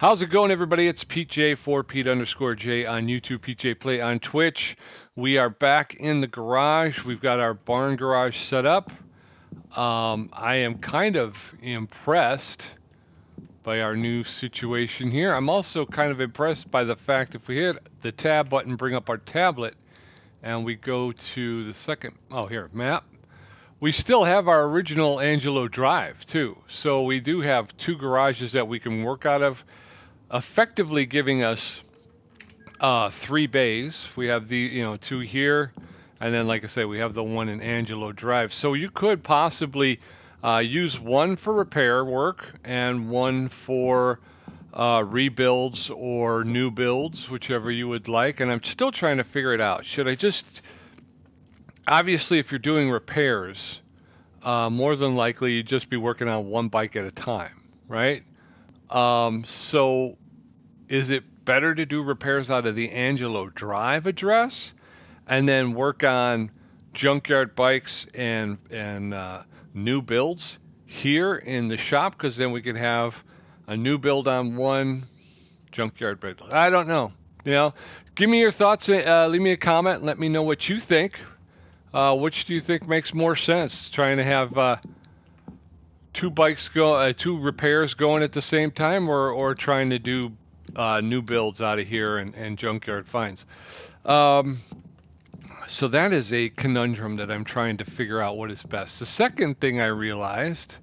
How's it going, everybody? It's Pete J for Pete underscore J on YouTube, Pete J Play on Twitch. We are back in the garage. We've got our barn garage set up. I am kind of impressed by our new situation here. I'm also kind of impressed by the fact if we hit the tab button, bring up our tablet, and we go to the second, map. We still have our original Angelo Drive, too. So we do have two garages that we can work out of, effectively giving us three bays. We have the two here, and then like I say, we have the one in Angelo Drive. So you could possibly use one for repair work and one for rebuilds or new builds, whichever you would like. And I'm still trying to figure it out. Should I just obviously, if you're doing repairs, more than likely you'd just be working on one bike at a time, right? So is it better to do repairs out of the Angelo Drive address and then work on junkyard bikes and new builds here in the shop? Because then we could have a new build on one junkyard build. I don't know. Give me your thoughts. Leave me a comment and let me know what you think. Which do you think makes more sense? Trying to have two repairs going at the same time, or trying to do new builds out of here and junkyard finds. So that is a conundrum that I'm trying to figure out what is best. The second thing I realized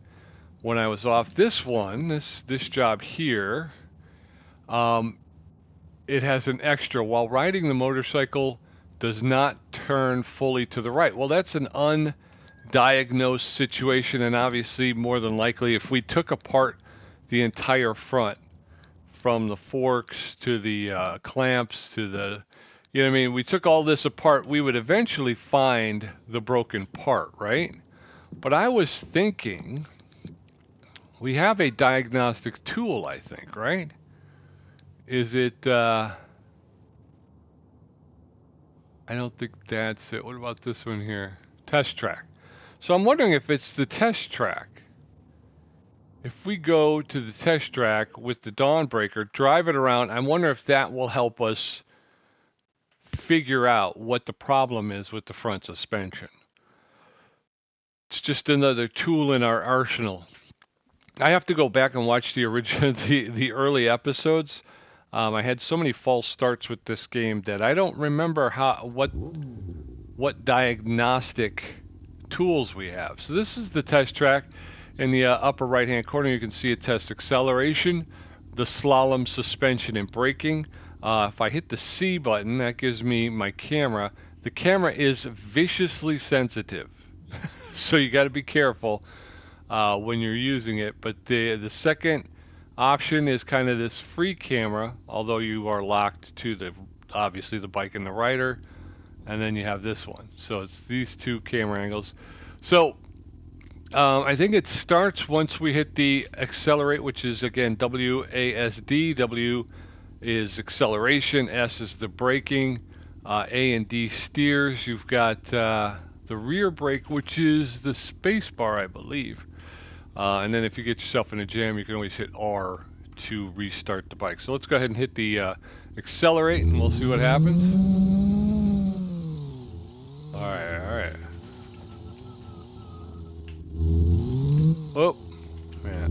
when I was off this job here, it has an extra. While riding the motorcycle does not turn fully to the right. Well, that's an undiagnosed situation, and obviously more than likely if we took apart the entire front, from the forks to the clamps to the, we took all this apart, we would eventually find the broken part, right? But I was thinking, we have a diagnostic tool, I think, right? Is it, I don't think that's it. What about this one here? Test track. So I'm wondering if it's the test track. If we go to the test track with the Dawnbreaker, drive it around, I wonder if that will help us figure out what the problem is with the front suspension. It's just another tool in our arsenal. I have to go back and watch the original, the early episodes. I had so many false starts with this game that I don't remember what diagnostic tools we have. So this is the test track. In the upper right-hand corner, you can see it tests acceleration, the slalom, suspension, and braking. If I hit the C button, that gives me my camera. The camera is viciously sensitive, so you got to be careful when you're using it. But the second option is kind of this free camera, although you are locked to obviously the bike and the rider. And then you have this one. So it's these two camera angles. So I think it starts once we hit the accelerate, which is again WASD. W is acceleration, S is the braking, A and D steers. You've got the rear brake, which is the space bar, I believe. And then if you get yourself in a jam, you can always hit R to restart the bike. So let's go ahead and hit the accelerate, and we'll see what happens. All right. Oh, man.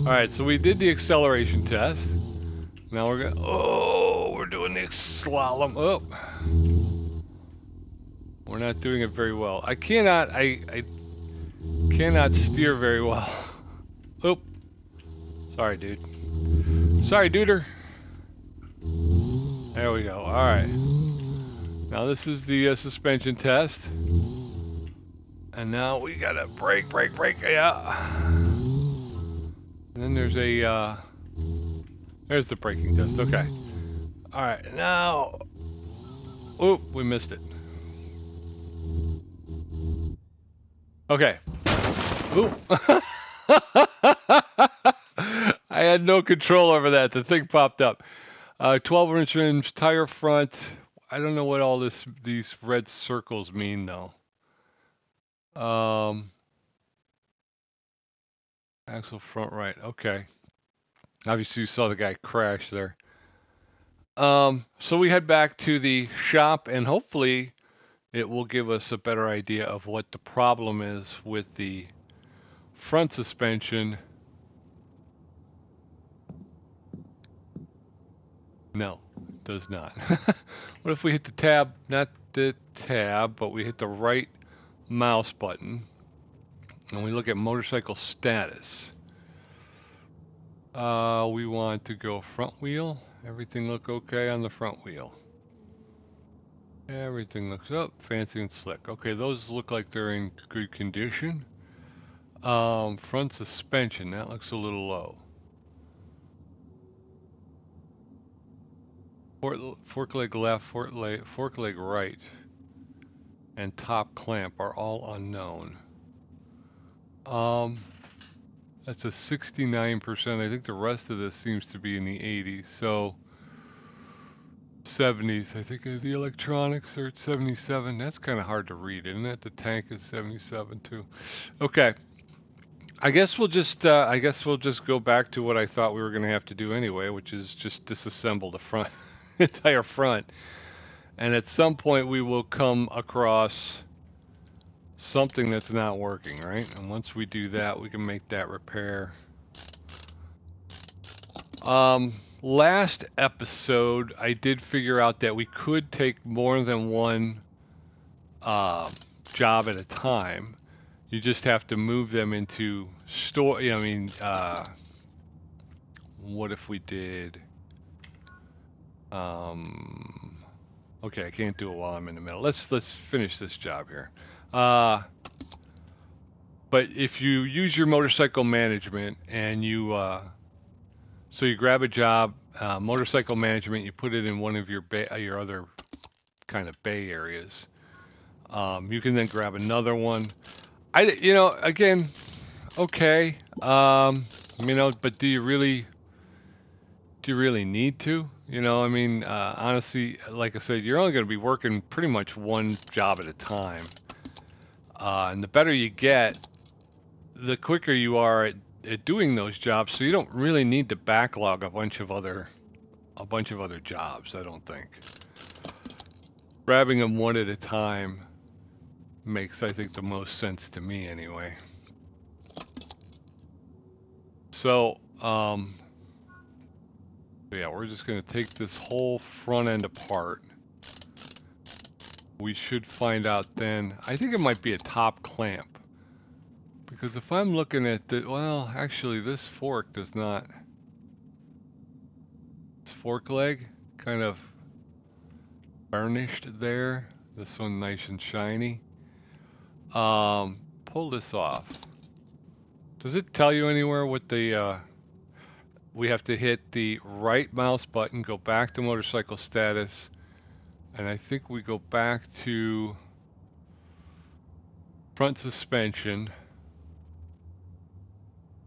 All right, so we did the acceleration test. Now we're doing the slalom. Oh, we're not doing it very well. I cannot steer very well. Oh, sorry, dude. Sorry, duder. There we go. All right. Now this is the suspension test. And now we gotta brake, yeah. And then there's there's the braking test, okay. All right, now, we missed it. Okay. Ooh. I had no control over that. The thing popped up. 12-inch rims, tire front. I don't know what all these red circles mean though. Axle front right. Okay. Obviously, you saw the guy crash there. So we head back to the shop, and hopefully it will give us a better idea of what the problem is with the front suspension. No, it does not. What if we hit the tab, not the tab, but we hit the right mouse button, and we look at motorcycle status? We want to go front wheel. Everything look okay on the front wheel. Everything looks up, fancy and slick. Okay, those look like they're in good condition. Front suspension, that looks a little low. Fork leg left, fork leg right, and top clamp are all unknown. That's a 69%. I think the rest of this seems to be in the 80s. So 70s. I think the electronics are at 77. That's kind of hard to read, isn't it? The tank is 77 too. Okay. I guess we'll just go back to what I thought we were going to have to do anyway, which is just disassemble the front entire front. And at some point we will come across something that's not working, right? And once we do that, we can make that repair. Last episode, I did figure out that we could take more than one job at a time. You just have to move them into store. I mean, what if we did? Okay, I can't do it while I'm in the middle. Let's finish this job here. But if you use your motorcycle management and you so you grab a job, motorcycle management, you put it in one of your other kind of bay areas. You can then grab another one. Again, okay. But do you really need to? I mean, honestly, like I said, you're only going to be working pretty much one job at a time. And the better you get, the quicker you are at doing those jobs. So you don't really need to backlog a bunch of other jobs, I don't think. Grabbing them one at a time makes, I think, the most sense to me anyway. So, yeah, we're just going to take this whole front end apart. We should find out then. I think it might be a top clamp. Because if I'm looking at the, well, actually this fork does not. This fork leg kind of burnished there. This one nice and shiny. Pull this off. Does it tell you anywhere what the, we have to hit the right mouse button, go back to motorcycle status, and I think we go back to front suspension,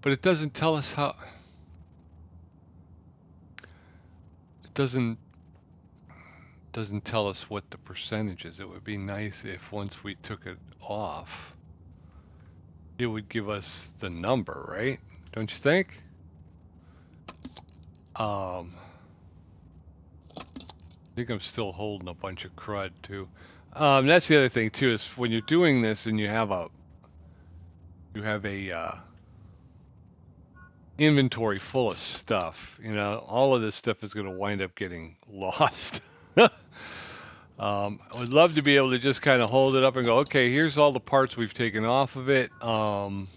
but it doesn't tell us how, it doesn't tell us what the percentage is. It would be nice if once we took it off, it would give us the number, right? Don't you think? I think I'm still holding a bunch of crud too. That's the other thing too, is when you're doing this and you have a inventory full of stuff, all of this stuff is going to wind up getting lost. I would love to be able to just kind of hold it up and go, okay, here's all the parts we've taken off of it. All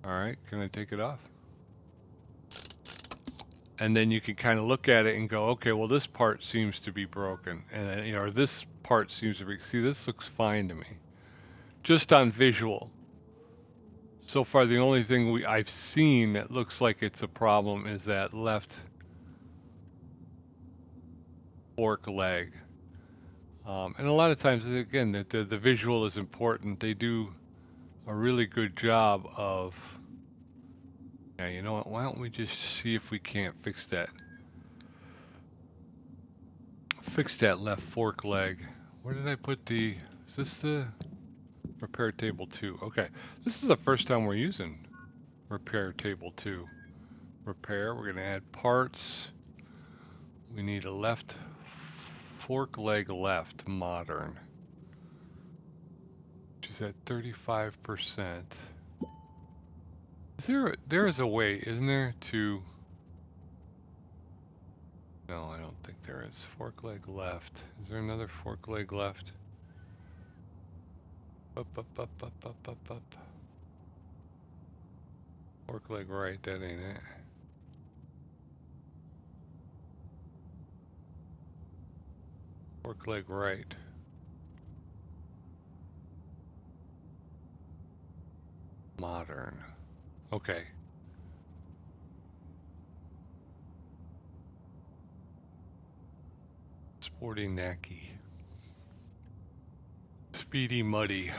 right, can I take it off? And then you can kind of look at it and go, okay, well, this part seems to be broken. And, or this part seems to be, see, this looks fine to me. Just on visual. So far, the only thing I've seen that looks like it's a problem is that left fork leg. And a lot of times, again, the visual is important. They do a really good job of, yeah, you know what, why don't we just see if we can't fix that. Fix that left fork leg. Where did I put the, is this the repair table 2? Okay, this is the first time we're using repair table 2. Repair, we're going to add parts. We need a left fork leg left modern, which is at 35%. There is a way, isn't there, to... No, I don't think there is. Fork leg left. Is there another fork leg left? Up, up, up, up, up, up, up. Fork leg right, that ain't it. Fork leg right. Modern. Okay. Sporty Nacky. Speedy Muddy.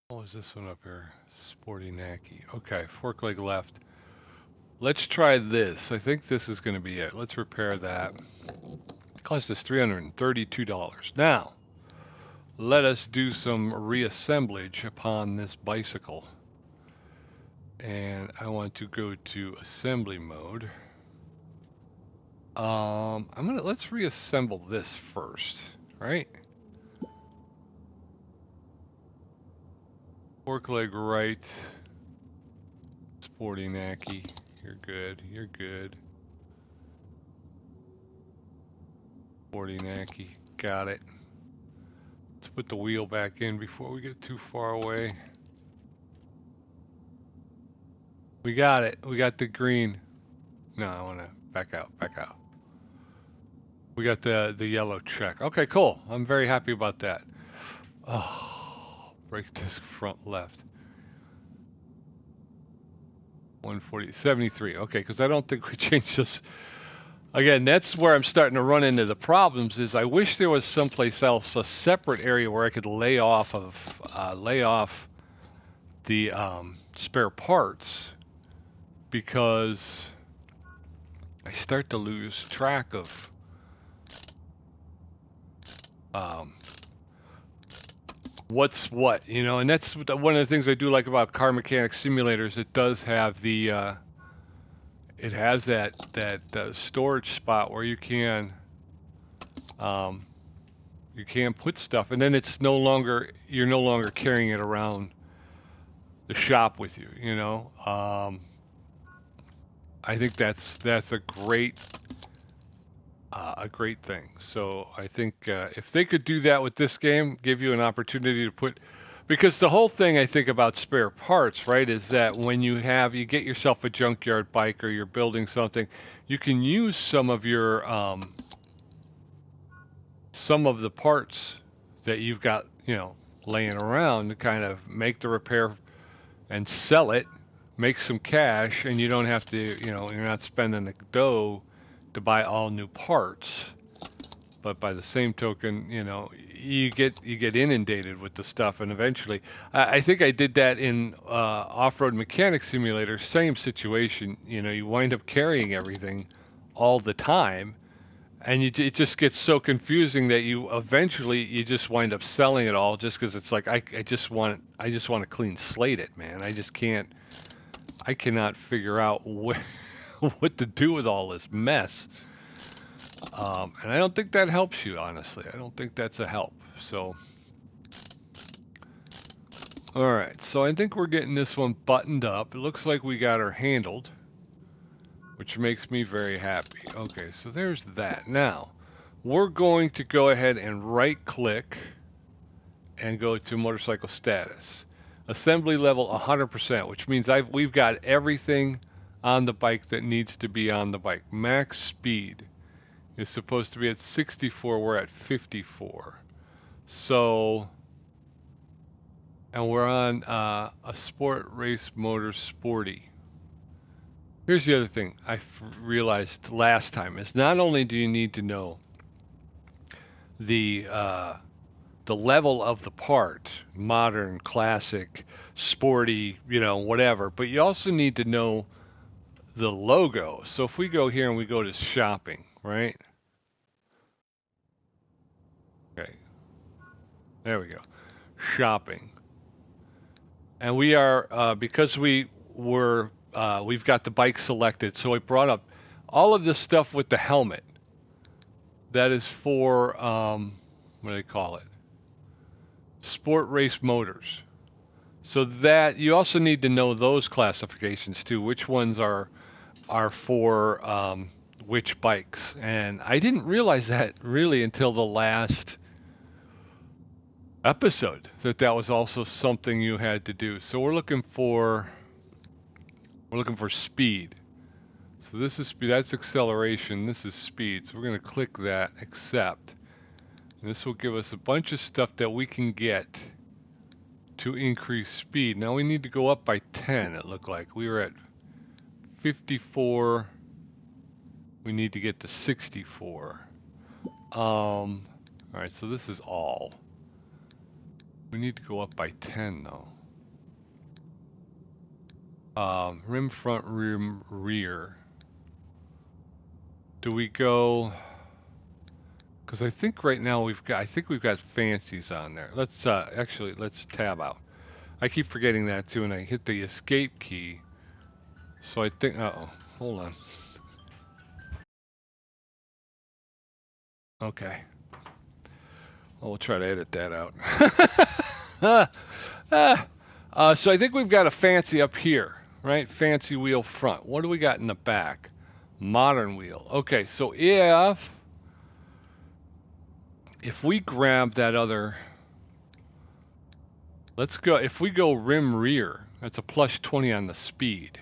What was this one up here? Sporty Nacky. Okay, fork leg left. Let's try this. I think this is going to be it. Let's repair that. It cost us $332. Now, let us do some reassemblage upon this bicycle. And I want to go to assembly mode. Let's reassemble this first, right? Fork leg right. Sporty Nacky. You're good. You're good. Sporty Nacky. Got it. Let's put the wheel back in before we get too far away. We got it. We got the green. No, I want to back out. Back out. We got the yellow check. Okay, cool. I'm very happy about that. Oh, brake disc front left. 140, 73. Okay, because I don't think we changed this. Again, that's where I'm starting to run into the problems. Is I wish there was someplace else, a separate area where I could lay off the spare parts, because I start to lose track of what's what, you know. And that's one of the things I do like about Car Mechanic Simulators. It does have the it has that storage spot where you can put stuff, and then you're no longer carrying it around the shop with you, you know. I think that's a great thing. So I think if they could do that with this game, give you an opportunity to put, because the whole thing I think about spare parts, right, is that when you get yourself a junkyard bike or you're building something, you can use some of your some of the parts that you've got, you know, laying around to kind of make the repair and sell it, make some cash, and you don't have to, you know, you're not spending the dough to buy all new parts. But by the same token, you know, you get inundated with the stuff, and eventually, I think I did that in Off-Road Mechanic Simulator. Same situation, you know, you wind up carrying everything all the time, and it just gets so confusing that you eventually just wind up selling it all, just because it's like I just want to clean slate it, man. I cannot figure out what to do with all this mess. And I don't think that helps you, honestly. I don't think that's a help. So, all right. So I think we're getting this one buttoned up. It looks like we got her handled, which makes me very happy. Okay, so there's that. Now, we're going to go ahead and right-click and go to motorcycle status. Assembly level 100%, which means we've got everything on the bike that needs to be on the bike. Max speed is supposed to be at 64. We're at 54. So, and we're on a Sport Race Motor Sporty. Here's the other thing I realized last time is not only do you need to know the level of the part, modern, classic, sporty, you know, whatever, but you also need to know the logo. So if we go here and we go to shopping, right? Okay. There we go. Shopping. And we are, because we've got the bike selected, so it brought up all of this stuff with the helmet. That is for, what do they call it? Sport race motors. So that you also need to know those classifications too. Which ones are for which bikes? And I didn't realize that really until the last episode that was also something you had to do. So we're looking for speed. So this is speed. That's acceleration. This is speed. So we're going to click that, accept. And this will give us a bunch of stuff that we can get to increase speed. Now we need to go up by 10, it looked like. We were at 54. We need to get to 64. Alright, so this is all. We need to go up by 10 though. Rim front, rim rear. Do we go... Because I think right now we've got fancies on there. Let's actually let's tab out. I keep forgetting that too, and I hit the escape key. So I think, hold on. Okay. Well, we'll try to edit that out. So I think we've got a fancy up here, right? Fancy wheel front. What do we got in the back? Modern wheel. Okay, so if we grab that other, let's go, if we go rim rear, that's a plus 20 on the speed.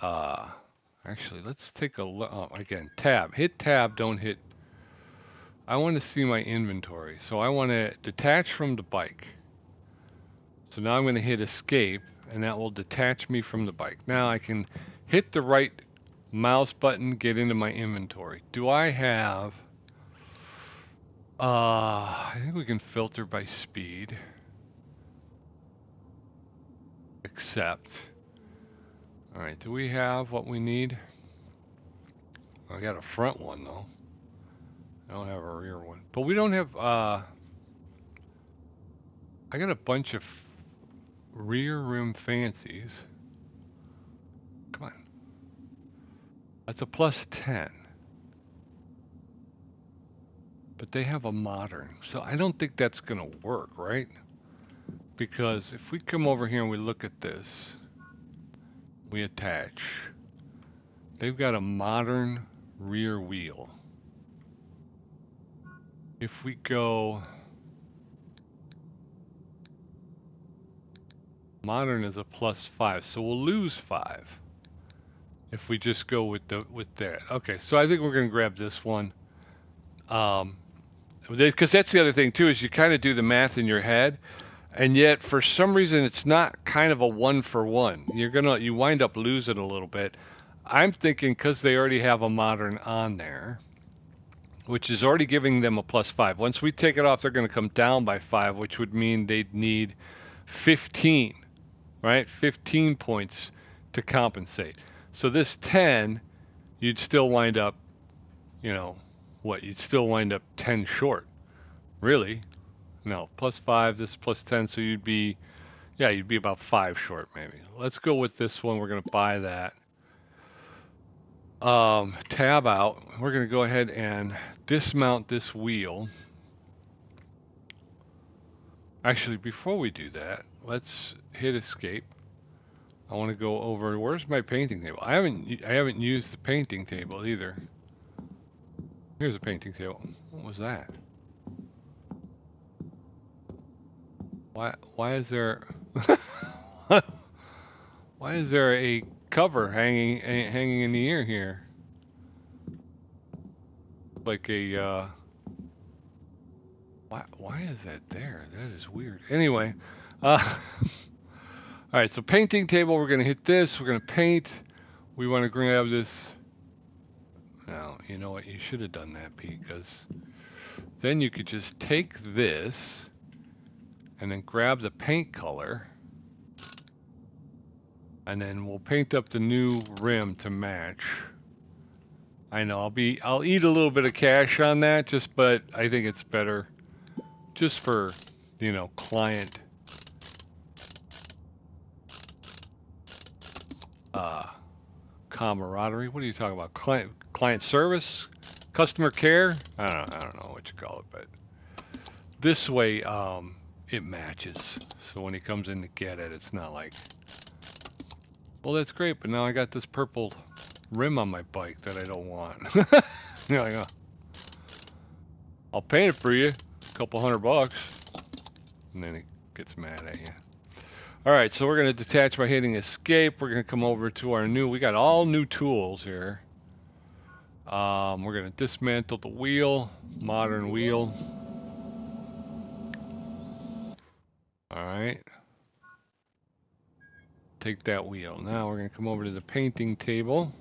Actually, let's take a look, again, tab, hit tab, don't hit, I want to see my inventory. So I want to detach from the bike. So now I'm going to hit escape, and that will detach me from the bike. Now I can hit the right mouse button, get into my inventory. Do I have... I think we can filter by speed. Accept. Alright, do we have what we need? I got a front one though. I don't have a rear one. But we don't have, I got a bunch of rear rim fancies. Come on. That's a plus 10. But they have a modern. So I don't think that's going to work, right? Because if we come over here and we look at this, we attach. They've got a modern rear wheel. If we go... Modern is a plus 5, so we'll lose 5 if we just go with that. Okay, so I think we're going to grab this one. Because that's the other thing too, is you kind of do the math in your head, and yet for some reason it's not kind of a 1-for-1. You wind up losing a little bit. I'm thinking because they already have a modern on there, which is already giving them a plus 5. Once we take it off, they're going to come down by 5, which would mean they'd need 15, right? 15 points to compensate. So this 10, you'd still wind up, you know, what? You'd still wind up 10 short. Really? No, plus 5, this is plus 10, so you'd be about 5 short maybe. Let's go with this one. We're going to buy that. Tab out. We're going to go ahead and dismount this wheel. Actually, before we do that, let's hit escape. I want to go over, where's my painting table? I haven't used the painting table either. Here's a painting table. What was that? Why is there why is there a cover hanging in the air here? Like a why is that there? That is weird. Anyway, all right, so painting table, we're going to hit this, we're going to paint. We want to grab this. Now, you know what? You should have done that, Pete, because then you could just take this and then grab the paint color, and then we'll paint up the new rim to match. I know I'll eat a little bit of cash on that, but I think it's better just for, you know, client camaraderie. What are you talking about? Client service, customer care. I don't know what you call it, but this way it matches. So when he comes in to get it, it's not like, well, that's great, but now I got this purple rim on my bike that I don't want. You're like, oh, I'll paint it for you, a couple $100, and then he gets mad at you. All right, so we're going to detach by hitting escape. We're going to come over to our new, we got all new tools here. We're going to dismantle the wheel, modern wheel. All right. Take that wheel. Now we're going to come over to the painting table.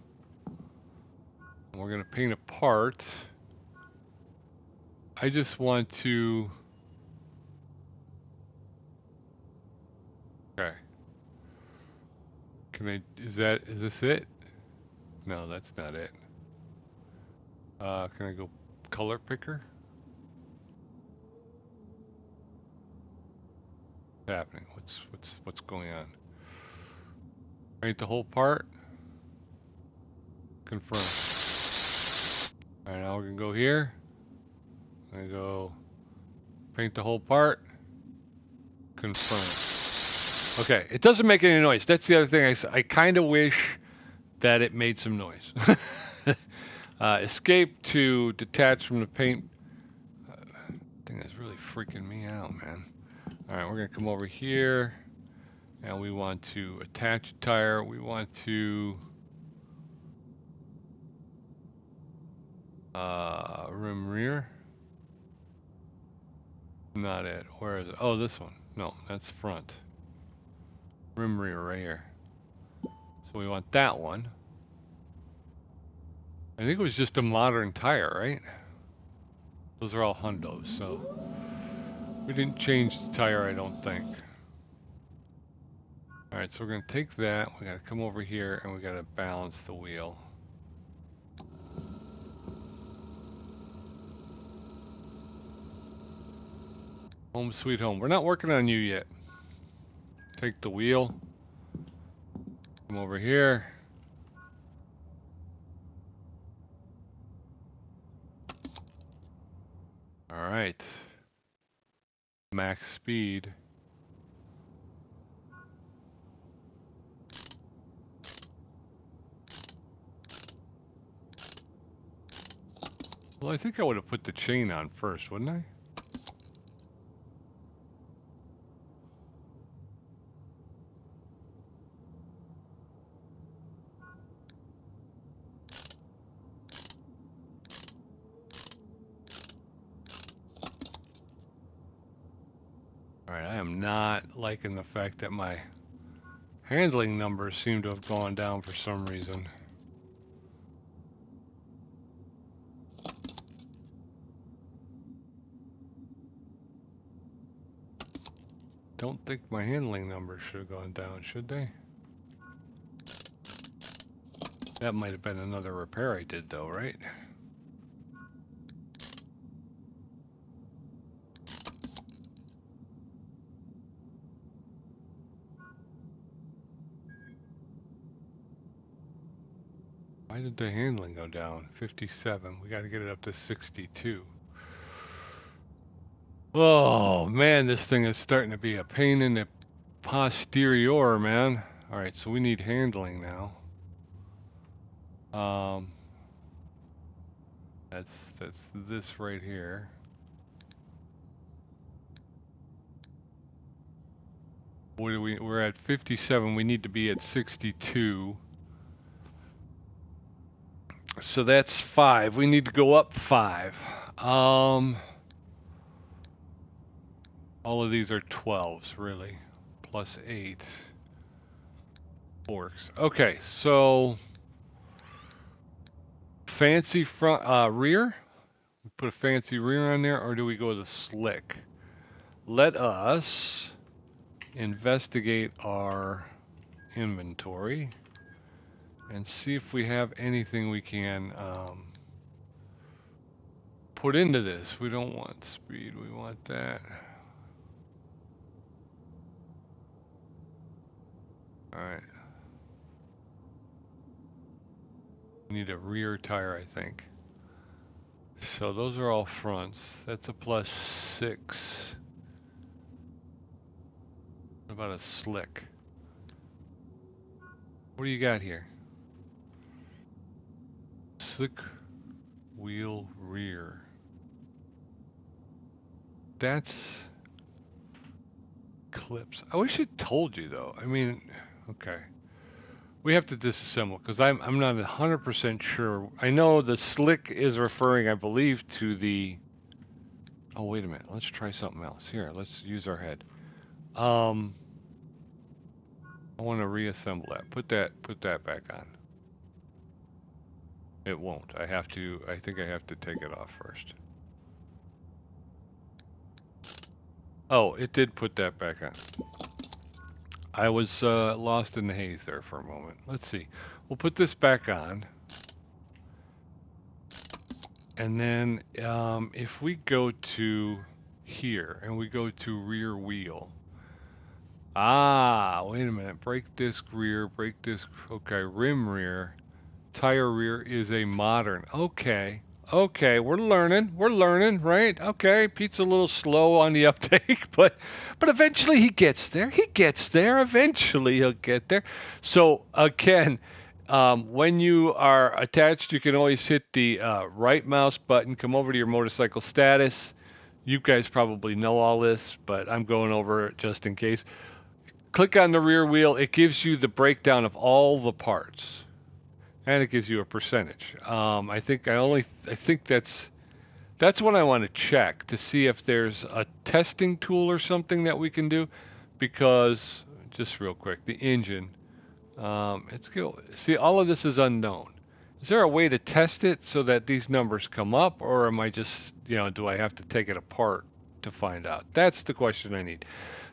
And we're going to paint a part. I just want to... Okay. Can I, is this it? No, that's not it. Can I go color picker? What's happening? What's going on? Paint the whole part. Confirm. Alright, now we're gonna go here. I'm gonna go paint the whole part. Confirm. Okay, it doesn't make any noise. That's the other thing I kind of wish that it made some noise. Escape to detach from the paint. Thing that's really freaking me out, man. Alright, we're gonna come over here and we want to attach a tire. We want to rim rear. Not it. Where is it? Oh, this one. No, that's front. Rim rear right here. So we want that one. I think it was just a modern tire, right? Those are all Hondos, so we didn't change the tire, I don't think. Alright, so we're going to take that, we got to come over here, and we got to balance the wheel. Home sweet home. We're not working on you yet. Take the wheel. Come over here. Alright. Max speed. Well, I think I would have put the chain on first, wouldn't I? Alright, I am not liking the fact that my handling numbers seem to have gone down for some reason. Don't think my handling numbers should have gone down, should they? That might have been another repair I did though, right? Why did the handling go down? 57. We got to get it up to 62. Oh man, this thing is starting to be a pain in the posterior, man. All right, so we need handling now. That's this right here. What do we're at 57. We need to be at 62. So that's 5. We need to go up 5. All of these are 12s, really. Plus 8. Works. Okay, so fancy front, rear? Put a fancy rear on there, or do we go to slick? Let us investigate our inventory and see if we have anything we can put into this. We don't want speed, we want that. Alright. need a rear tire, I think. So those are all fronts. That's a +6. What about a slick? What do you got here? Slick wheel rear. That's clips. I wish it told you though. I mean, okay. We have to disassemble because I'm not 100% sure. I know the slick is referring, I believe, to the. Oh, wait a minute. Let's try something else. Here, let's use our head. I want to reassemble that. Put that back on. It won't. I think I have to take it off first. Oh, it did put that back on. I was lost in the haze there for a moment. Let's see. We'll put this back on. And then if we go to here and we go to rear wheel. Ah, wait a minute. Brake disc rear, brake disc. Okay, rim rear. Tire rear is a modern. Okay. Okay, we're learning, right? Okay, Pete's a little slow on the uptake, but eventually he gets there. He gets there. Eventually he'll get there. So again, when you are attached, you can always hit the right mouse button, come over to your motorcycle status. You guys probably know all this, but I'm going over it just in case. Click on the rear wheel. It gives you the breakdown of all the parts. And it gives you a percentage. I think that's what I want to check to see if there's a testing tool or something that we can do, because just real quick, the engine. See, all of this is unknown. Is there a way to test it so that these numbers come up, or am I just, do I have to take it apart to find out? That's the question I need.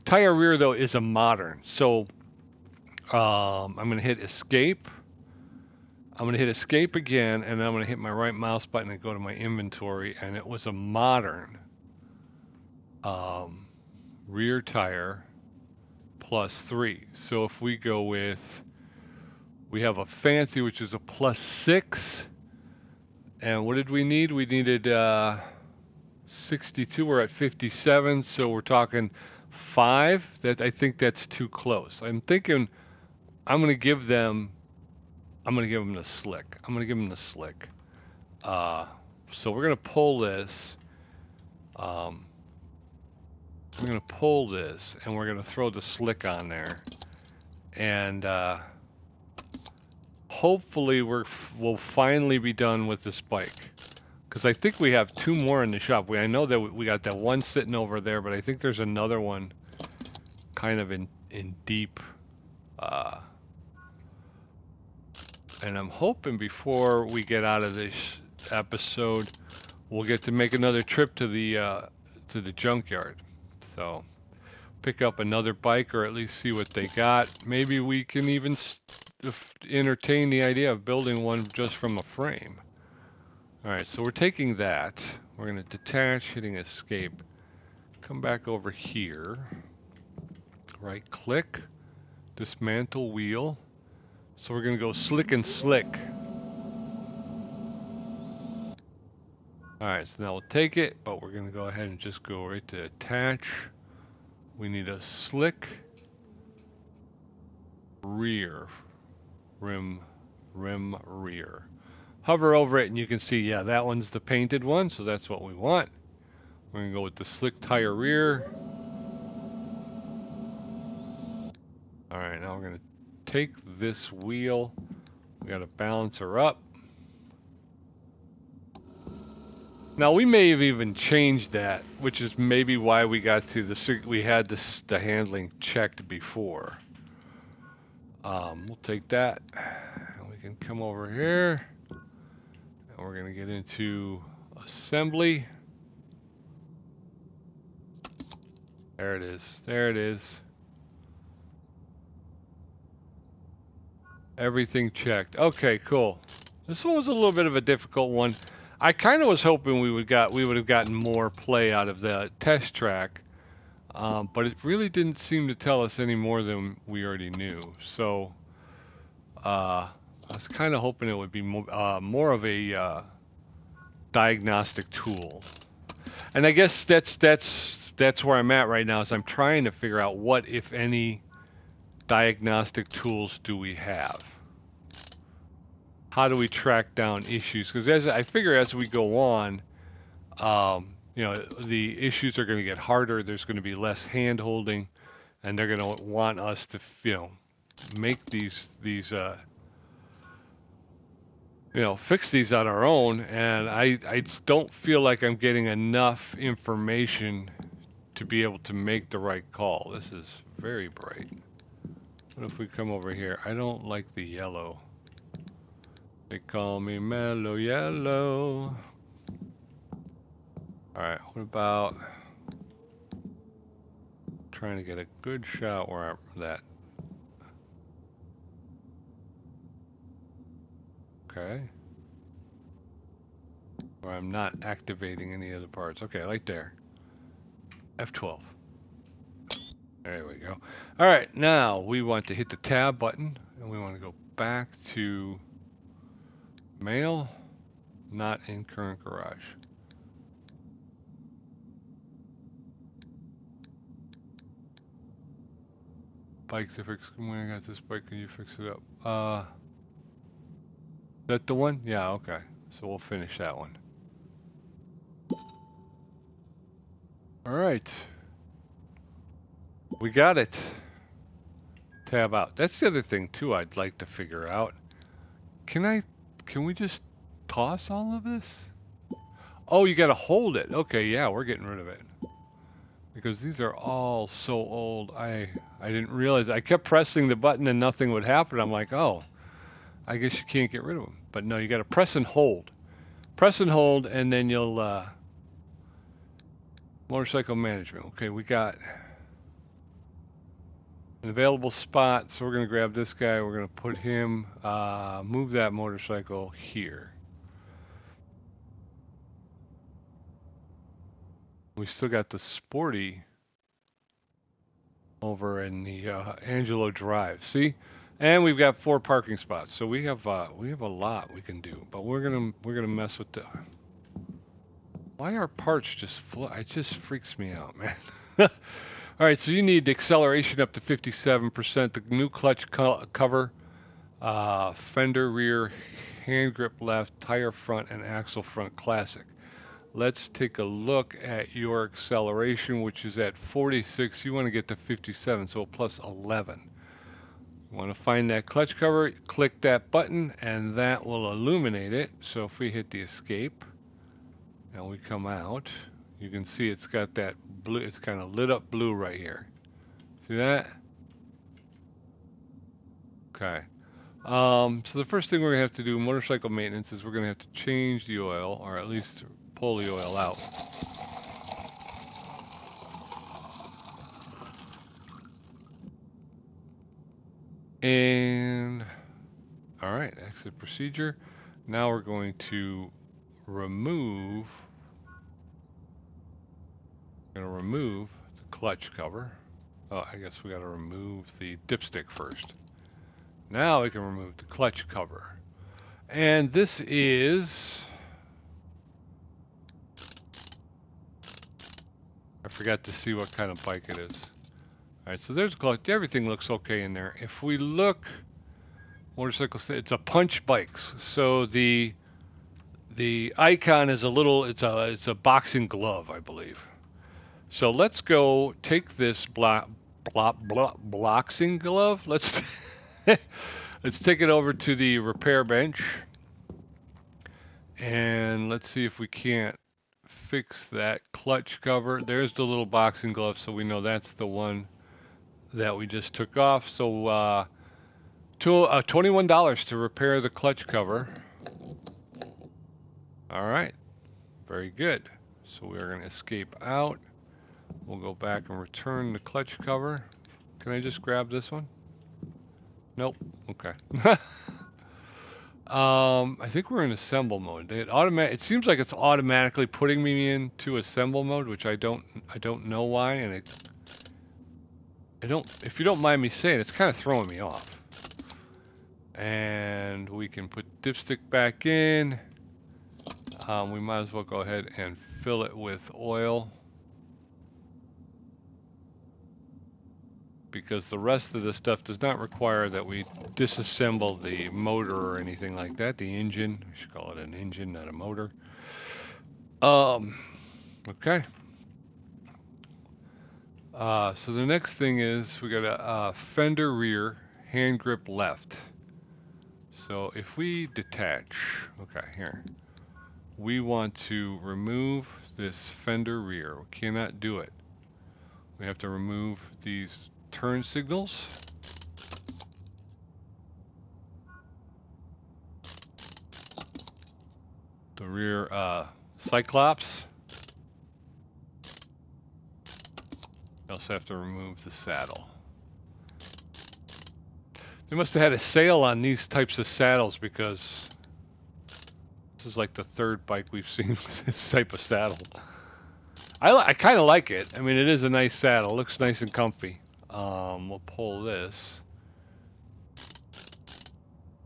Tire rear though is a modern, so I'm going to hit escape. I'm going to hit escape again, and then I'm going to hit my right mouse button and go to my inventory, and it was a modern rear tire +3. So if we go with, we have a fancy, which is a +6, and what did we need? We needed 62. We're at 57, so we're talking 5. I think that's too close. I'm thinking I'm going to give them the slick. So we're going to pull this. We're going to pull this, and we're going to throw the slick on there. And hopefully we'll finally be done with this bike. Because I think we have 2 more in the shop. I know that we got that one sitting over there, but I think there's another one kind of in deep. And I'm hoping before we get out of this episode, we'll get to make another trip to the junkyard. So pick up another bike, or at least see what they got. Maybe we can even entertain the idea of building one just from a frame. All right, so we're taking that. We're going to detach, hitting escape. Come back over here. Right click, dismantle wheel. So we're going to go slick and slick. Alright, so now we'll take it, but we're going to go ahead and just go right to attach. We need a slick rear. Rim rear. Hover over it and you can see, yeah, that one's the painted one, so that's what we want. We're going to go with the slick tire rear. Alright, now we're going to take this wheel. We got to balance her up. Now we may have even changed that, which is maybe why we got to we had the handling checked before. We'll take that. And we can come over here, and we're going to get into assembly. There it is. There it is. Everything checked. Okay, cool. This one was a little bit of a difficult one. I kind of was hoping we would have gotten more play out of the test track, but it really didn't seem to tell us any more than we already knew. So I was kind of hoping it would be more of a diagnostic tool. And I guess that's where I'm at right now, is I'm trying to figure out what, if any, diagnostic tools do we have. How do we track down issues? Because as I figure, as we go on, you know, the issues are going to get harder. There's going to be less hand holding, and they're going to want us to, you know, make these you know, fix these on our own. And I don't feel like I'm getting enough information to be able to make the right call. This is very bright. What if we come over here? I don't like the yellow. They call me Mellow Yellow. Alright, what about trying to get a good shot where I'm that. Okay. Where I'm not activating any of the parts. Okay, right there. F12. There we go. Alright, now we want to hit the tab button, and we want to go back to mail, not in current garage. Bike to fix. When I got this bike, can you fix it up? Is that the one? Yeah, okay. So we'll finish that one. Alright. We got it. Tab out. That's the other thing too I'd like to figure out. Can we just toss all of this? Oh, you gotta hold it. Okay, yeah, we're getting rid of it. Because these are all so old. I didn't realize. I kept pressing the button and nothing would happen. I'm like, oh, I guess you can't get rid of them. But no, you gotta press and hold. Press and hold, and then you'll, motorcycle management. Okay, we got an available spot, so we're going to grab this guy. We're going to put him, move that motorcycle here. We still got the Sporty over in the Angelo Drive. See, and we've got 4 parking spots, so we have a lot we can do. But we're gonna mess with the. Why are parts just it just freaks me out, man. All right, so you need the acceleration up to 57%, the new clutch cover, fender rear, hand grip left, tire front, and axle front classic. Let's take a look at your acceleration, which is at 46. You want to get to 57, so plus 11. You want to find that clutch cover, click that button, and that will illuminate it. So if we hit the escape, and we come out, you can see it's got that blue, it's kind of lit up blue right here. See that? Okay. So the first thing we're going to have to do, motorcycle maintenance, is we're going to have to change the oil, or at least pull the oil out. And, alright, exit procedure. Now we're going to remove the clutch cover. Oh, I guess we got to remove the dipstick first. Now we can remove the clutch cover. And this is... I forgot to see what kind of bike it is. Alright, so there's clutch. Everything looks okay in there. If we look... Motorcycle... It's a Punch Bikes. So the icon is a little... It's a boxing glove, I believe. So let's go take this boxing glove. Let's take it over to the repair bench, and let's see if we can't fix that clutch cover. There's the little boxing glove, so we know that's the one that we just took off. So $21 to repair the clutch cover. All right, very good. So we're going to escape out. We'll go back and return the clutch cover. Can I just grab this one? Nope. Okay. I think we're in assemble mode. It seems like it's automatically putting me into assemble mode, which I don't know why, and if you don't mind me saying, it's kind of throwing me off. And we can put dipstick back in. We might as well go ahead and fill it with oil, because the rest of the stuff does not require that we disassemble the motor or anything like that. The engine, we should call it an engine, not a motor. Okay. So the next thing is we got a fender rear, hand grip left. So if we detach, okay, here, we want to remove this fender rear. We cannot do it. We have to remove these turn signals. The rear Cyclops. We also have to remove the saddle. They must have had a sale on these types of saddles, because this is like the third bike we've seen with this type of saddle. I kind of like it. I mean, it is a nice saddle. It looks nice and comfy. We'll pull this.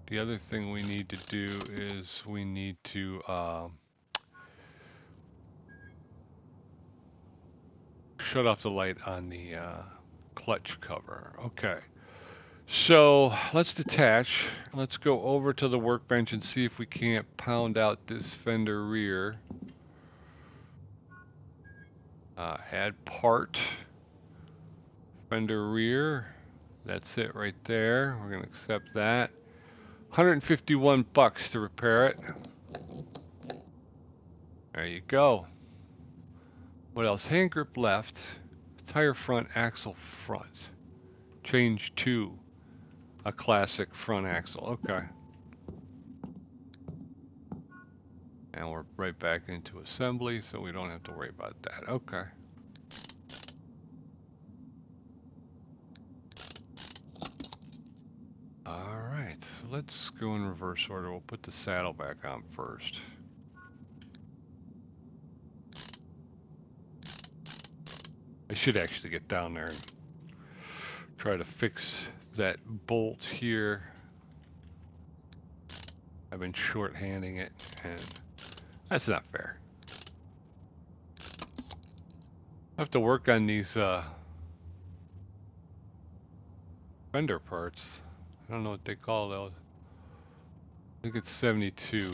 The other thing we need to do is we need to shut off the light on the clutch cover. Okay. So let's detach. Let's go over to the workbench and see if we can't pound out this fender rear. Add part. Fender rear. That's it right there. We're going to accept that. 151 bucks to repair it. There you go. What else? Hand grip left. Tire front, axle front. Change to a classic front axle. Okay. And we're right back into assembly, so we don't have to worry about that. Okay. Alright, so let's go in reverse order. We'll put the saddle back on first. I should actually get down there and try to fix that bolt here. I've been short-handing it, and that's not fair. I have to work on these fender parts. I don't know what they call those. I think it's 72.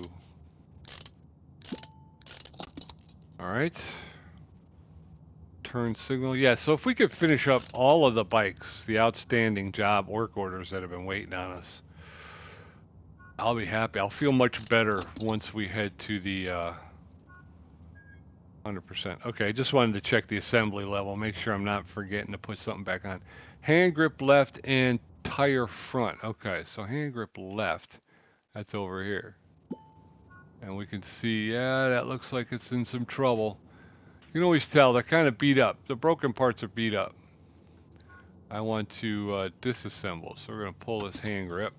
Alright. Turn signal. Yeah, so if we could finish up all of the bikes, the outstanding job work orders that have been waiting on us, I'll be happy. I'll feel much better once we head to the 100%. Okay, just wanted to check the assembly level, make sure I'm not forgetting to put something back on. Hand grip left and tire front. Okay, so hand grip left, that's over here. And we can see, yeah, that looks like it's in some trouble. You can always tell they're kind of beat up. The broken parts are beat up. I want to disassemble, so we're going to pull this hand grip.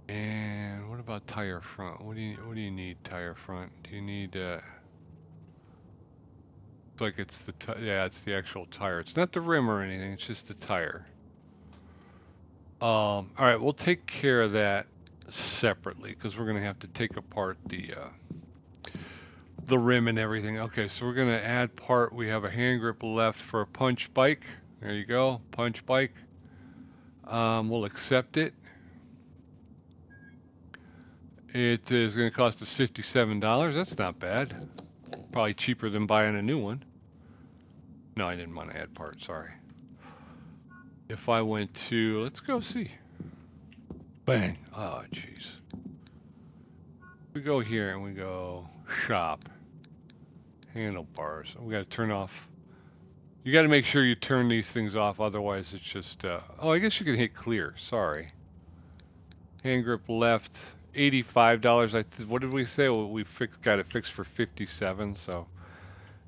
And what about tire front? What do you need, tire front? Do you need looks like it's the yeah, it's the actual tire. It's not the rim or anything, it's just the tire. All right, we'll take care of that separately, because we're going to have to take apart the rim and everything. Okay, so we're going to add part. We have a hand grip left for a punch bike. There you go, punch bike. We'll accept it. It is going to cost us $57. That's not bad. Probably cheaper than buying a new one. No, I didn't want to add parts, sorry. If I went to, let's go see. Bang. Oh, jeez. We go here and we go shop. Handlebars. We got to turn off. You got to make sure you turn these things off, otherwise it's just, oh, I guess you can hit clear. Sorry. Hand grip left, $85. What did we say? Well, we got it fixed for 57. So,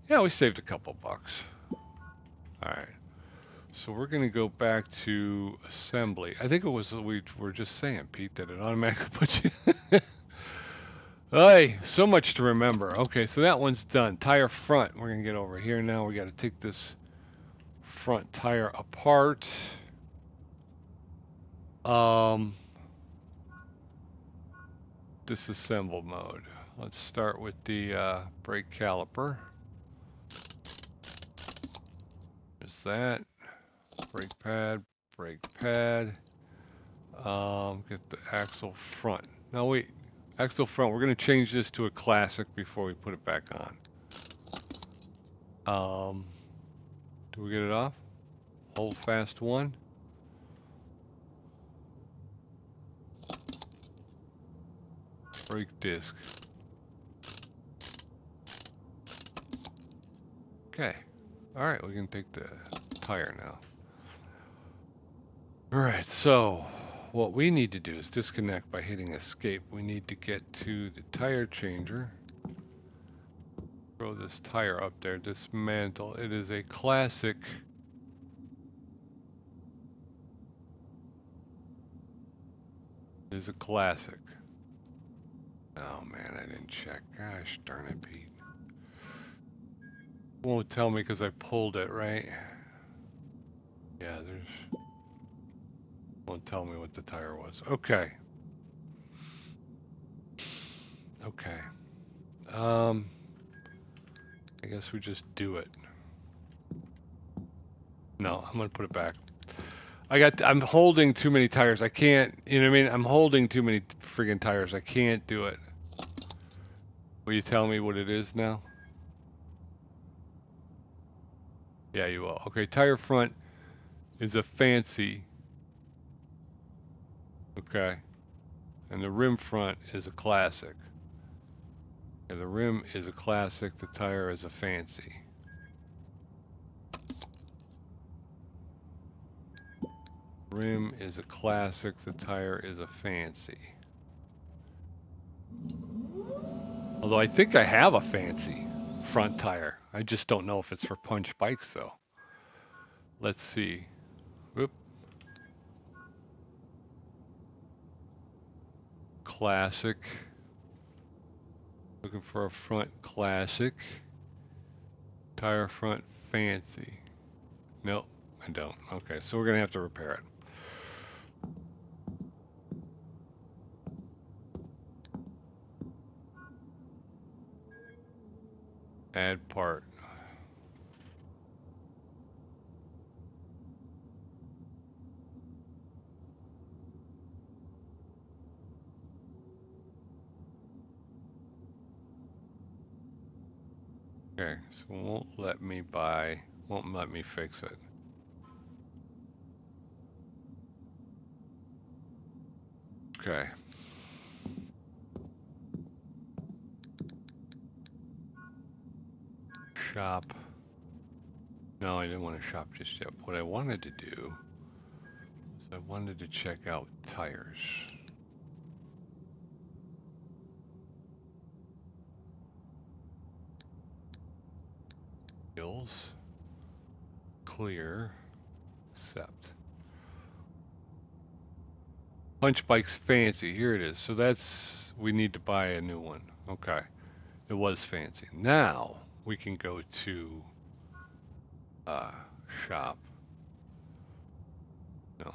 yeah, we saved a couple bucks. All right. So we're going to go back to assembly. I think it was, we were just saying, Pete, that it automatically puts you. Hey, so much to remember. Okay, so that one's done. Tire front. We're going to get over here now. We got to take this front tire apart. Disassemble mode. Let's start with the brake caliper. There's that. Brake pad, brake pad. Get the axle front. Now wait, axle front. We're gonna change this to a classic before we put it back on. Do we get it off? Hold fast 1. Brake disc. Okay. Alright, we can take the tire now. Alright, so what we need to do is disconnect by hitting escape. We need to get to the tire changer. Throw this tire up there, dismantle. It is a classic. It is a classic. Oh man, I didn't check. Gosh darn it, Pete. Won't tell me because I pulled it, right? Yeah, there's... Won't tell me what the tire was. Okay. Okay. I guess we just do it. No, I'm gonna put it back. I'm holding too many tires. I can't, you know what I mean? I'm holding too many friggin' tires. I can't do it. Will you tell me what it is now? Yeah, you will. Okay, tire front is a fancy. Okay. And the rim front is a classic. Okay, the rim is a classic. The tire is a fancy. Rim is a classic. The tire is a fancy. Although I think I have a fancy front tire. I just don't know if it's for punch bikes though. Let's see. Whoop. Classic. Looking for a front classic. Tire front fancy. Nope, I don't. Okay, so we're gonna have to repair it. Add part. Okay, so it won't let me fix it. Okay. Shop. No, I didn't want to shop just yet. What I wanted to do is I wanted to check out tires. Wheels. Clear. Accept. Punch bike's fancy. Here it is. So that's, we need to buy a new one. Okay. It was fancy. Now we can go to shop. No.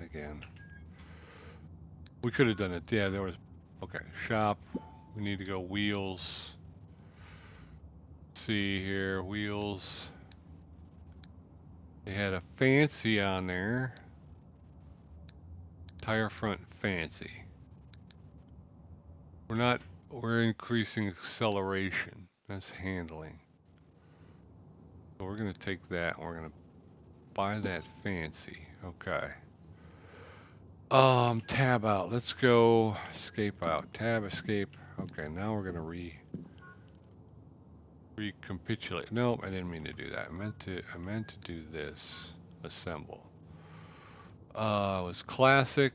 Again. We could have done it. Yeah, there was. Okay. Shop. We need to go wheels. See here. Wheels. They had a fancy on there. Tire front fancy. We're increasing acceleration. That's handling. So we're going to take that and we're going to buy that fancy. Okay. Tab out. Let's go escape out. Tab, escape. Okay, now we're going to recapitulate. Nope, I didn't mean to do that. I meant to do this. Assemble. It was classic.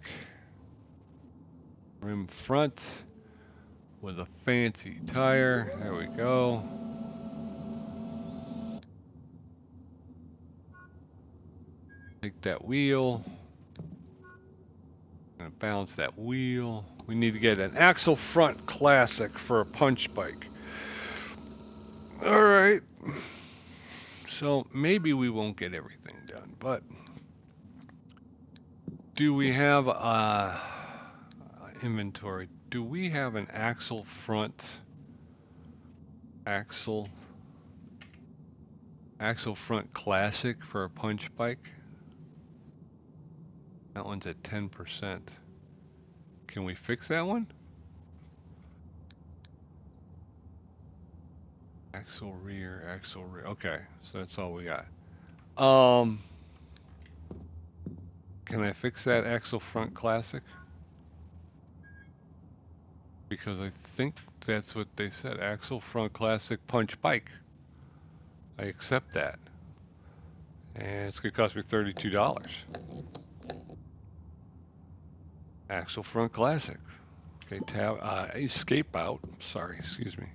Rim front with a fancy tire. There we go. Take that wheel. Gonna balance that wheel. We need to get an axle front classic for a punch bike. Alright. So maybe we won't get everything done, but Do we have inventory? Do we have an axle front classic for a punch bike? That one's at 10%. Can we fix that one? Axle rear. Okay, so that's all we got. Can I fix that axle front classic? Because I think that's what they said. Axle front classic punch bike. I accept that. And it's going to cost me $32. Axle front classic. Okay, tab, escape out. Sorry, excuse me.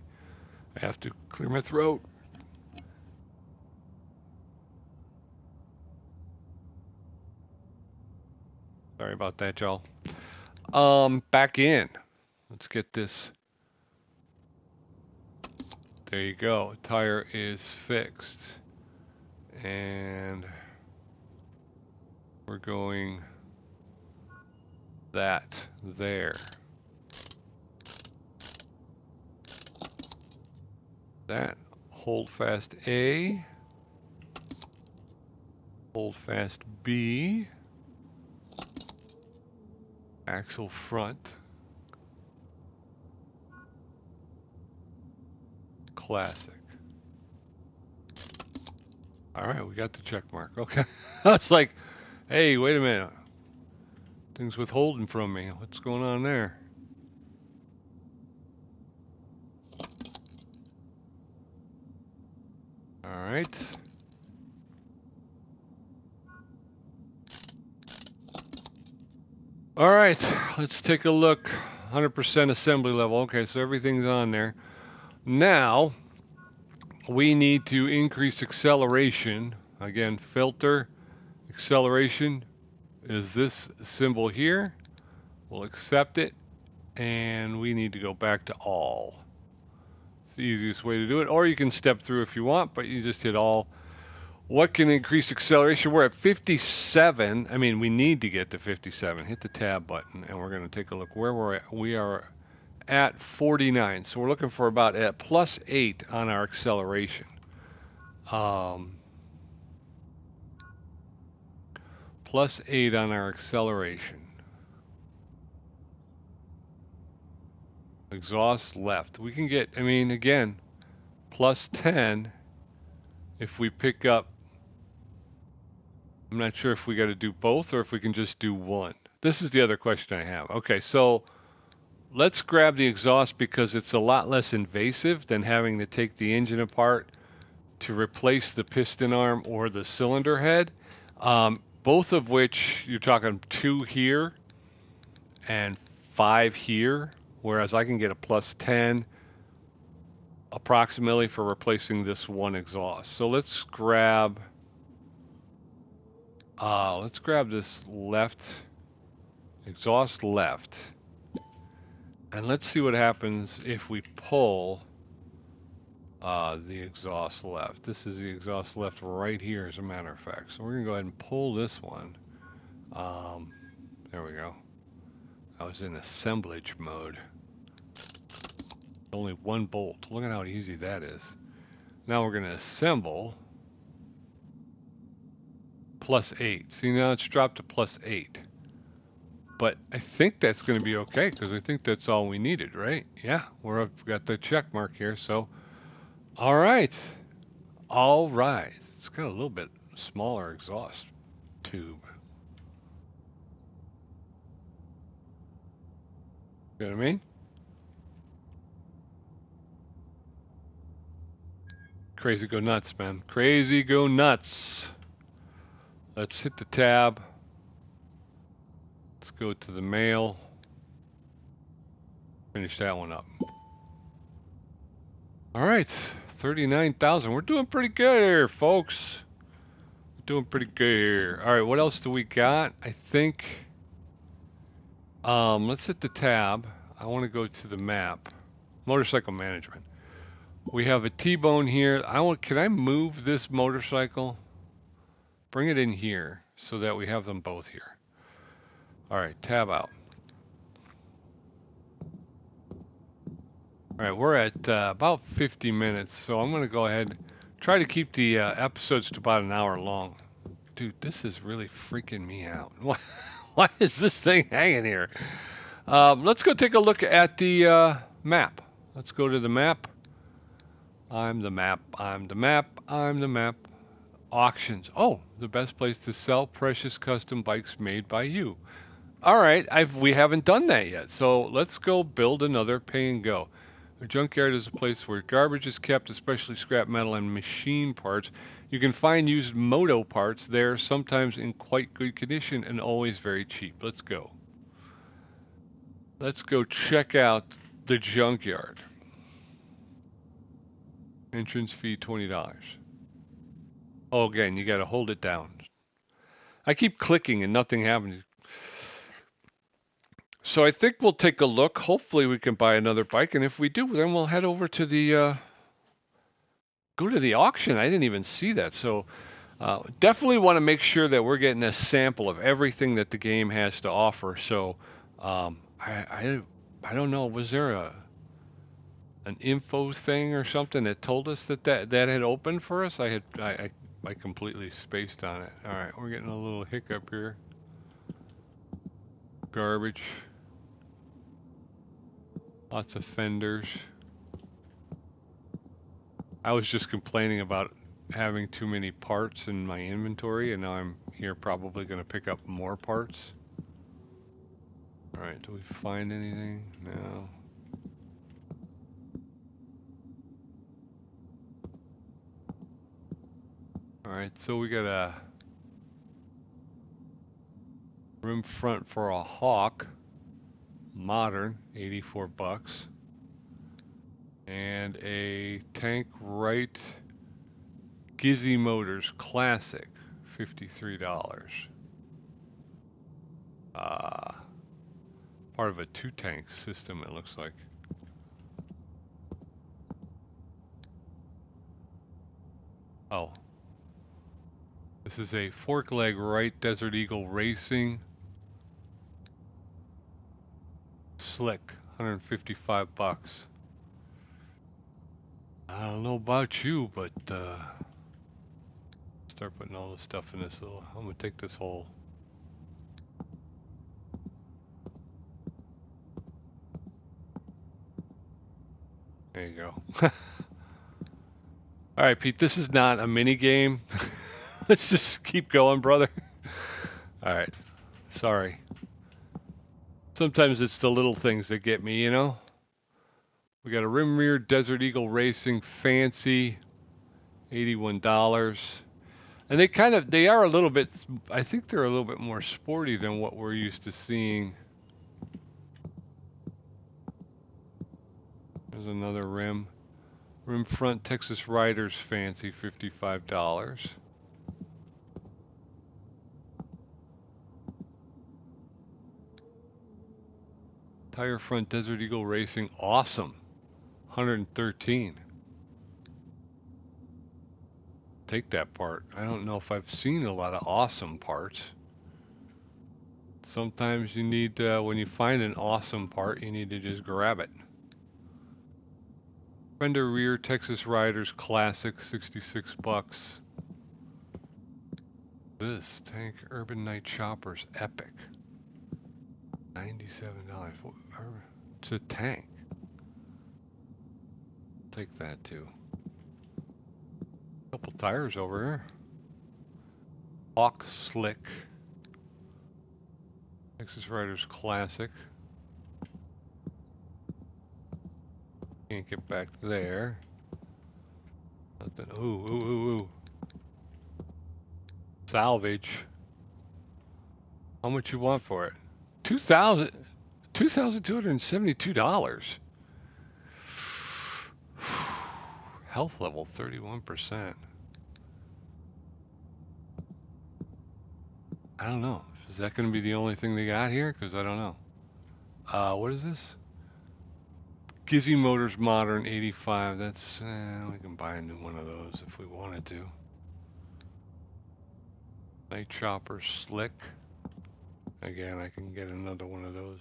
I have to clear my throat. Sorry about that, y'all. Back in. Let's get this. There you go. Tire is fixed. And we're going that there. That. Hold fast A. Hold fast B. Axle front. Classic. All right, we got the check mark. Okay. I was like, hey, wait a minute. Things withholding from me. What's going on there? All right. All right, let's take a look. 100% assembly level. Okay, so everything's on there. Now, we need to increase acceleration. Again, filter, acceleration is this symbol here. We'll accept it, and we need to go back to all. It's the easiest way to do it, or you can step through if you want, but you just hit all. What can increase acceleration? We're at 57. I mean, we need to get to 57. Hit the tab button, and we're going to take a look where we're at. We are at 49. So we're looking for about at +8 on our acceleration. +8 on our acceleration. Exhaust left. We can get, I mean, again, +10 if we pick up. I'm not sure if we got to do both or if we can just do one. This is the other question I have. Okay, so let's grab the exhaust because it's a lot less invasive than having to take the engine apart to replace the piston arm or the cylinder head. Both of which you're talking 2 here and 5 here, whereas I can get a +10 approximately for replacing this one exhaust. So let's grab this left exhaust left, and let's see what happens if we pull the exhaust left. This is the exhaust left right here, as a matter of fact. So we're gonna go ahead and pull this one. There we go. I was in assemblage mode. Only one bolt. Look at how easy that is. Now we're gonna assemble. +8. See, now it's dropped to +8. But I think that's going to be okay because I think that's all we needed, right? Yeah, we've got the check mark here. So, all right. All right. It's got a little bit smaller exhaust tube. You know what I mean? Crazy go nuts, man. Crazy go nuts. Let's hit the tab. Let's go to the mail. Finish that one up. All right, 39,000. We're doing pretty good here, folks. We're doing pretty good here. All right, what else do we got? I think, let's hit the tab. I want to go to the map. Motorcycle management. We have a T-bone here. Can I move this motorcycle? Bring it in here so that we have them both here. All right, tab out. All right, we're at about 50 minutes, so I'm going to go ahead try to keep the episodes to about an hour long. Dude, this is really freaking me out. Why is this thing hanging here? Let's go take a look at the map. Let's go to the map. I'm the map. I'm the map. I'm the map. Auctions. Oh, the best place to sell precious custom bikes made by you. All right, we haven't done that yet, so let's go build another pay and go. A junkyard is a place where garbage is kept, especially scrap metal and machine parts. You can find used moto parts there, sometimes in quite good condition and always very cheap. Let's go. Let's go check out the junkyard. Entrance fee $20. Oh, again, you got to hold it down. I keep clicking and nothing happens. So I think we'll take a look. Hopefully we can buy another bike, and if we do, then we'll head over to the go to the auction. I didn't even see that. So definitely want to make sure that we're getting a sample of everything that the game has to offer. So I don't know. Was there an info thing or something that told us that had opened for us? I completely spaced on it. All right, we're getting a little hiccup here. Garbage. Lots of fenders. I was just complaining about having too many parts in my inventory, and now I'm here probably going to pick up more parts. All right, do we find anything? No. All right, so we got a rim front for a Hawk, modern, 84 bucks. And a Tank Right Gizzy Motors Classic, $53. Part of a 2-tank system, it looks like. Oh. This is a fork leg right Desert Eagle Racing. Slick, 155 bucks. I don't know about you, but start putting all the stuff in this little. I'm gonna take this whole. There you go. All right, Pete. This is not a mini game. Let's just keep going, brother. All right. Sorry. Sometimes it's the little things that get me, you know. We got a rim rear Desert Eagle Racing Fancy, $81. And they are a little bit, I think they're a little bit more sporty than what we're used to seeing. There's another rim. Rim front Texas Riders Fancy, $55. Tire front Desert Eagle Racing, awesome, $113. Take that part. I don't know if I've seen a lot of awesome parts. Sometimes you need, when you find an awesome part, you need to just grab it. Fender rear Texas Riders Classic, 66 bucks. This Tank Urban Night Choppers Epic, $97. It's a tank. Take that too. Couple tires over here. Hawk Slick. Texas Riders Classic. Can't get back there. Nothing. Ooh. Salvage. How much you want for it? $2,272. Health level 31%. I don't know. Is that going to be the only thing they got here? Because I don't know. What is this? Gizzy Motors Modern 85. That's we can buy a new one of those if we wanted to. Night Chopper Slick. Again, I can get another one of those.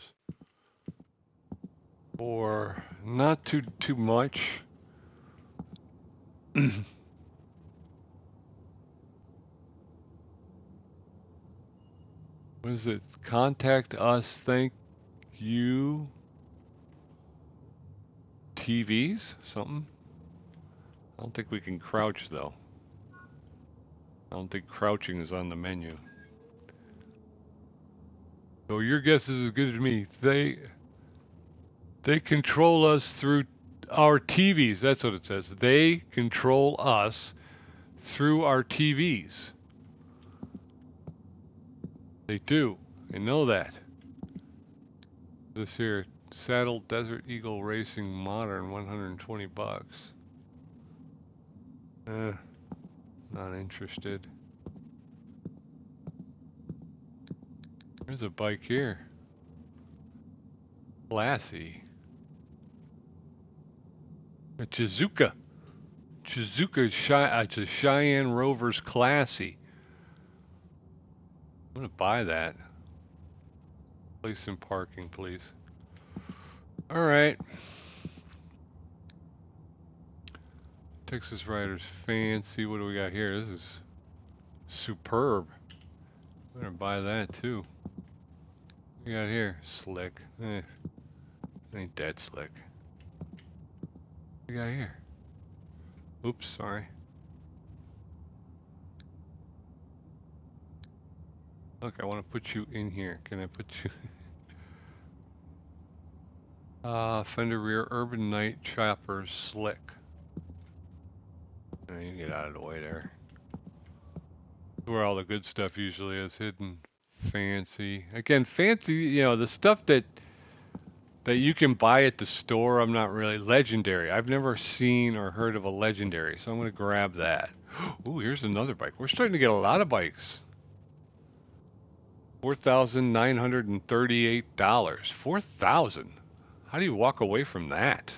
Or not too much. What is it? Contact us, thank you. TVs? Something? I don't think we can crouch though. I don't think crouching is on the menu. So your guess is as good as me. They control us through our TVs. That's what it says. They control us through our TVs. They do. I know that. This here, Saddle Desert Eagle Racing Modern, 120 bucks. Not interested. There's a bike here. Classy. A Chizuka. Chizuka Cheyenne Rovers Classy. I'm gonna buy that. Place some parking, please. All right. Texas Riders Fancy. What do we got here? This is superb. I'm gonna buy that too. What we got here? Slick. Ain't that slick. What we got here? Oops, sorry. Look, I want to put you in here. Can I put you? Fender rear Urban Knight Chopper Slick. You get out of the way there. Where all the good stuff usually is hidden. Fancy. Again, fancy, you know, the stuff that you can buy at the store, I'm not really. Legendary. I've never seen or heard of a legendary, so I'm going to grab that. Ooh, here's another bike. We're starting to get a lot of bikes. $4,938. 4,000. How do you walk away from that?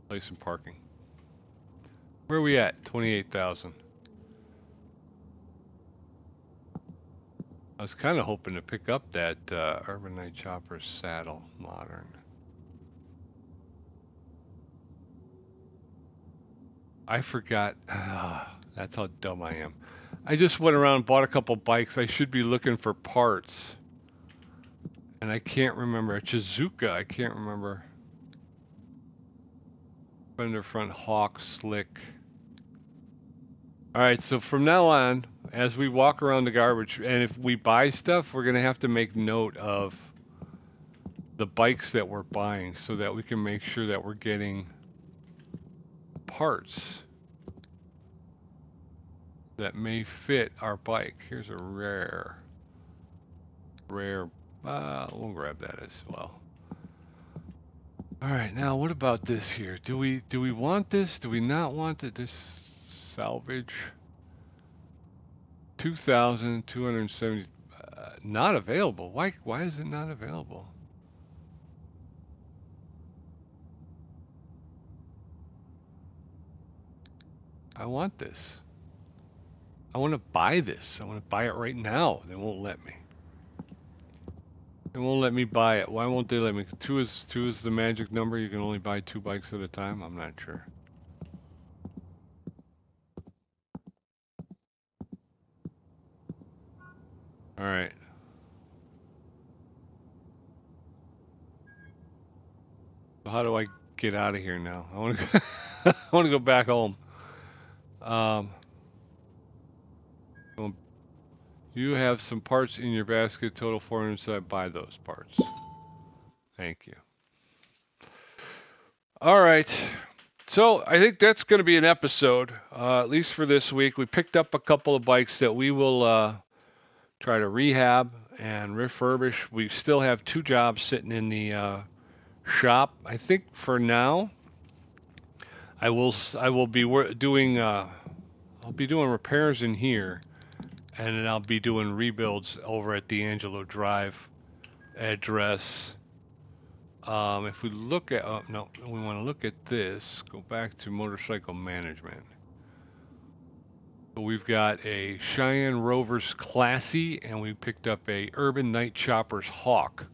Place some parking. Where are we at? 28,000. I was kind of hoping to pick up that Urban Knight Chopper Saddle Modern. I forgot. That's how dumb I am. I just went around and bought a couple bikes. I should be looking for parts. And I can't remember. A Chizuka, I can't remember. Fender front Hawk Slick. Alright, so from now on, as we walk around the garbage, and if we buy stuff, we're going to have to make note of the bikes that we're buying so that we can make sure that we're getting parts that may fit our bike. Here's a rare. We'll grab that as well. Alright, now what about this here? Do we want this? Do we not want it? This salvage. 2,270. Not available. Why is it not available? I want this. I want to buy this. I want to buy it right now. They won't let me. They won't let me buy it. Why won't they let me? Two is the magic number. You can only buy 2 bikes at a time. I'm not sure. All right. So how do I get out of here now? I want to I want to go back home. You have some parts in your basket. Total 400. So I buy those parts. Thank you. All right. So I think that's going to be an episode, at least for this week. We picked up a couple of bikes that we will try to rehab and refurbish. We still have 2 jobs sitting in the shop. I think for now, I will be doing I'll be doing repairs in here, and then I'll be doing rebuilds over at D'Angelo Drive address. If we look at, no, we want to look at this, go back to motorcycle management. So we've got a Cheyenne Rovers Classy, and we picked up a Urban Night Choppers Hawk.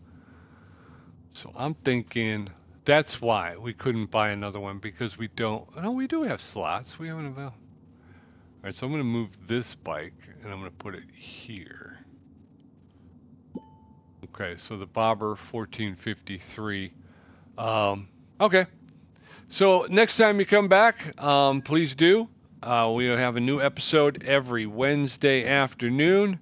So I'm thinking that's why we couldn't buy another one, because we don't. No, we do have slots. We haven't available. All right, so I'm going to move this bike, and I'm going to put it here. Okay, so the Bobber 1453. Okay. So next time you come back, please do. We have a new episode every Wednesday afternoon.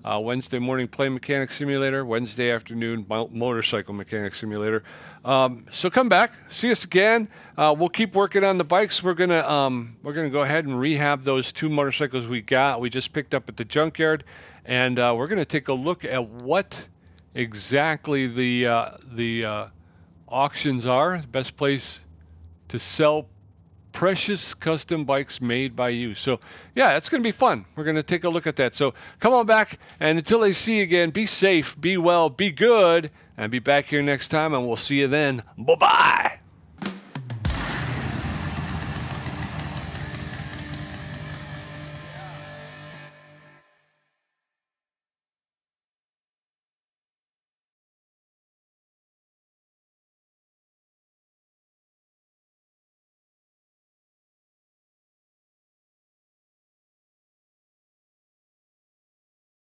Wednesday morning Play Mechanic Simulator. Wednesday afternoon Motorcycle Mechanic Simulator. So come back, see us again. We'll keep working on the bikes. We're gonna go ahead and rehab those 2 motorcycles we just picked up at the junkyard, and we're gonna take a look at what exactly the auctions are. The best place to sell precious custom bikes made by you. So yeah, it's going to be fun. We're going to take a look at that. So come on back, and until I see you again, be safe, be well, be good, and be back here next time, and we'll see you then. Bye-bye.